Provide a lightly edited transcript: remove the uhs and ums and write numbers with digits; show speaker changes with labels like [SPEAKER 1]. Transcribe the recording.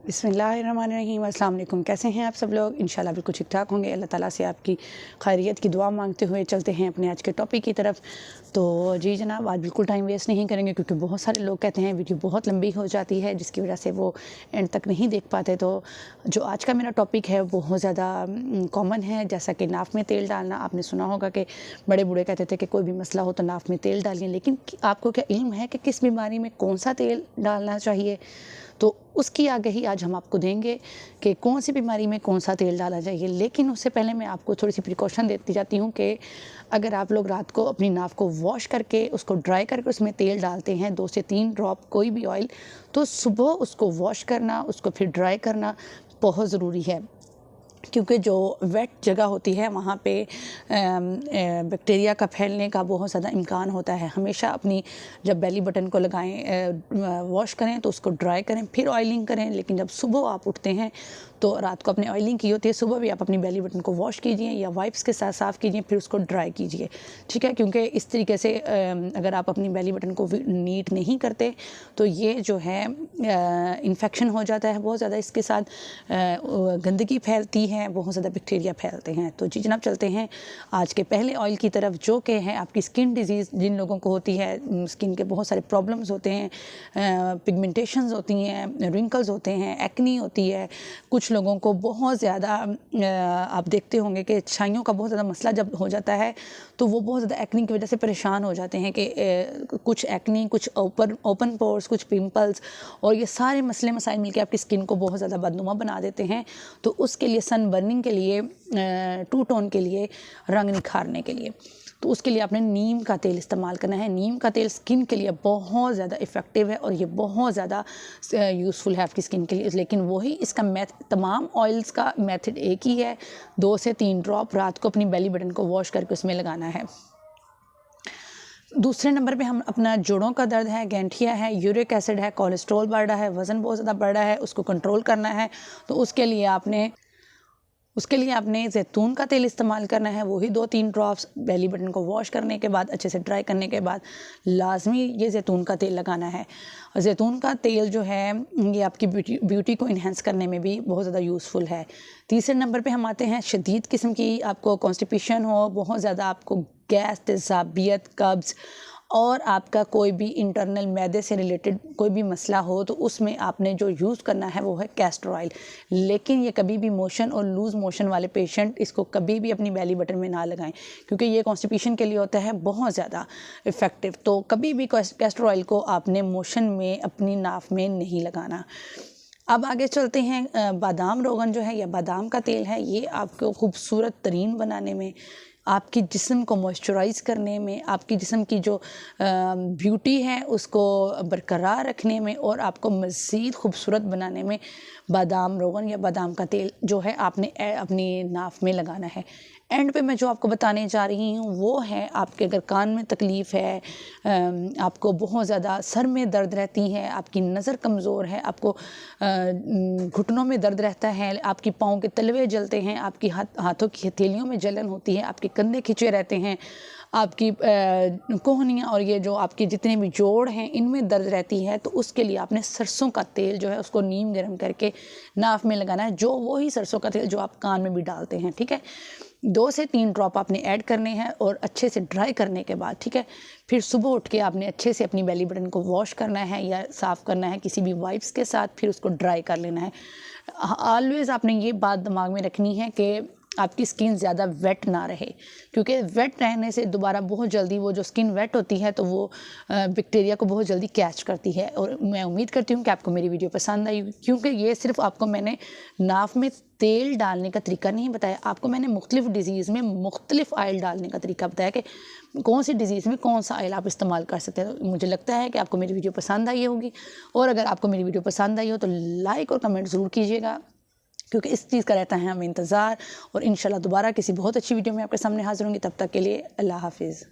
[SPEAKER 1] बिस्मिल्लाहिर्रहमानिर्रहीम। अस्सलाम वालेकुम। कैसे हैं आप सब लोग? इंशाल्लाह बिल्कुल ठीक ठाक होंगे। अल्लाह ताला से आपकी खैरियत की दुआ मांगते हुए चलते हैं अपने आज के टॉपिक की तरफ। तो जी जनाब, आज बिल्कुल टाइम वेस्ट नहीं करेंगे क्योंकि बहुत सारे लोग कहते हैं वीडियो बहुत लंबी हो जाती है जिसकी वजह से वो एंड तक नहीं देख पाते। तो जो आज का मेरा टॉपिक है वो बहुत ज़्यादा कॉमन है, जैसा कि नाफ में तेल डालना। आपने सुना होगा कि बड़े बूढ़े कहते थे कि कोई भी मसला हो तो नाफ में तेल डालिए, लेकिन आपको क्या इल्म है कि किस बीमारी में कौन सा तेल डालना चाहिए? तो उसकी आगाही आज हम आपको देंगे कि कौन सी बीमारी में कौन सा तेल डाला चाहिए। लेकिन उससे पहले मैं आपको थोड़ी सी प्रिकॉशन देती जाती हूँ कि अगर आप लोग रात को अपनी नाफ को वॉश करके उसको ड्राई करके उसमें तेल डालते हैं 2 से 3 ड्रॉप कोई भी ऑयल, तो सुबह उसको वॉश करना, उसको फिर ड्राई करना बहुत ज़रूरी है, क्योंकि जो वेट जगह होती है वहाँ पे बैक्टीरिया का फैलने का बहुत ज़्यादा इम्कान होता है। हमेशा अपनी जब बेली बटन को लगाएं, वॉश करें तो उसको ड्राई करें फिर ऑयलिंग करें। लेकिन जब सुबह आप उठते हैं तो रात को अपने ऑयलिंग की होती है, सुबह भी आप अपनी बेली बटन को वॉश कीजिए या वाइप्स के साथ साफ़ कीजिए, फिर उसको ड्राई कीजिए, ठीक है। क्योंकि इस तरीके से अगर आप अपनी बेली बटन को नीट नहीं करते तो ये जो है इन्फेक्शन हो जाता है बहुत ज़्यादा, इसके साथ गंदगी फैलती है, बहुत ज़्यादा बैक्टीरिया फैलते हैं। तो जी जनाब, चलते हैं आज के पहले ऑयल की तरफ, जो कि है आपकी स्किन डिजीज़। जिन लोगों को होती है, स्किन के बहुत सारे प्रॉब्लम्स होते हैं, पिगमेंटेशंस होती हैं, रिंकल्स होते हैं, एक्नी होती है, कुछ लोगों को बहुत ज़्यादा आप देखते होंगे कि छाइयों का बहुत ज़्यादा मसला जब हो जाता है तो वो बहुत ज़्यादा एक्नी की वजह से परेशान हो जाते हैं कि कुछ एक्नी, कुछ ओपन पोर्स, कुछ पिंपल्स, और ये सारे मसले मसाइल मिलकर आपकी स्किन को बहुत ज़्यादा बदनुमा बना देते हैं। तो उसके लिए सन बर्निंग के लिए, टू टोन के लिए, रंग निखारने के लिए, तो उसके लिए आपने नीम का तेल इस्तेमाल करना है। नीम का तेल स्किन के लिए बहुत ज़्यादा इफ़ेक्टिव है और ये बहुत ज़्यादा यूज़फुल है आपकी स्किन के लिए। लेकिन वही इसका तमाम ऑयल्स का मेथड एक ही है, 2 से 3 ड्रॉप रात को अपनी बेली बटन को वॉश करके उसमें लगाना है। दूसरे नंबर पे हम अपना जोड़ों का दर्द है, गैंठिया है, यूरिक एसिड है, कोलेस्ट्रॉल बढ़ रहा है, वज़न बहुत ज़्यादा बढ़ रहा है, उसको कंट्रोल करना है। तो उसके लिए आपने जैतून का तेल इस्तेमाल करना है। वही 2-3 ड्रॉप्स बेली बटन को वॉश करने के बाद, अच्छे से ड्राई करने के बाद लाजमी ये जैतून का तेल लगाना है। और जैतून का तेल जो है ये आपकी ब्यूटी को इन्हेंस करने में भी बहुत ज़्यादा यूज़फुल है। तीसरे नंबर पे हम आते हैं, शदीद किस्म की आपको कॉन्स्टिपेशन हो, बहुत ज़्यादा आपको गैस, तेज़ाबियत, कब्ज़ और आपका कोई भी इंटरनल मैदे से रिलेटेड कोई भी मसला हो, तो उसमें आपने जो यूज़ करना है वो है कैस्टर ऑयल। लेकिन ये कभी भी मोशन और लूज़ मोशन वाले पेशेंट इसको कभी भी अपनी बेली बटन में ना लगाएं, क्योंकि ये कॉन्स्टिपेशन के लिए होता है बहुत ज़्यादा इफ़ेक्टिव। तो कभी भी कैस्टर ऑयल को आपने मोशन में अपनी नाफ में नहीं लगाना। अब आगे चलते हैं, बादाम रोगन जो है या बादाम का तेल है, ये आपको खूबसूरत तरीन बनाने में, आपकी जिस्म को मॉइस्चराइज़ करने में, आपकी जिस्म की जो ब्यूटी है उसको बरकरार रखने में और आपको मज़ीद खूबसूरत बनाने में बादाम रोगन या बादाम का तेल जो है आपने अपनी नाफ में लगाना है। एंड पे मैं जो आपको बताने जा रही हूँ वो है, आपके अगर कान में तकलीफ़ है, आपको बहुत ज़्यादा सर में दर्द रहती है, आपकी नज़र कमज़ोर है, आपको घुटनों में दर्द रहता है, आपकी पाँव के तलवे जलते हैं, आपकी हाथों की हथेलियों में जलन होती है, आपके कंधे खिंचे रहते हैं, आपकी कोहनियाँ और ये जो आपके जितने भी जोड़ हैं इनमें दर्द रहती है, तो उसके लिए आपने सरसों का तेल जो है उसको नीम गर्म करके नाफ में लगाना है, जो वही सरसों का तेल जो आप कान में भी डालते हैं, ठीक है। 2 से 3 ड्रॉप आपने ऐड करने हैं और अच्छे से ड्राई करने के बाद, ठीक है, फिर सुबह उठ के आपने अच्छे से अपनी बेली बटन को वॉश करना है या साफ़ करना है किसी भी वाइप्स के साथ, फिर उसको ड्राई कर लेना है। ऑलवेज़ आपने ये बात दिमाग में रखनी है कि आपकी स्किन ज़्यादा वेट ना रहे, क्योंकि वेट रहने से दोबारा बहुत जल्दी वो जो स्किन वेट होती है तो वो बैक्टीरिया को बहुत जल्दी कैच करती है। और मैं उम्मीद करती हूँ कि आपको मेरी वीडियो पसंद आई, क्योंकि ये सिर्फ आपको मैंने नाफ में तेल डालने का तरीका नहीं बताया, आपको मैंने मुख्तलिफ डिज़ीज़ में मुख्तलिफ ऑयल डालने का तरीका बताया कि कौन सी डिज़ीज़ में कौन सा ऑयल आप इस्तेमाल कर सकते हैं। मुझे लगता है कि आपको मेरी वीडियो पसंद आई होगी, और अगर आपको मेरी वीडियो पसंद आई हो तो लाइक और कमेंट ज़रूर कीजिएगा, क्योंकि इस चीज़ का रहता है हमें इंतज़ार। और इंशाल्लाह दोबारा किसी बहुत अच्छी वीडियो में आपके सामने हाज़िर होंगी। तब तक के लिए अल्लाह हाफ़िज़।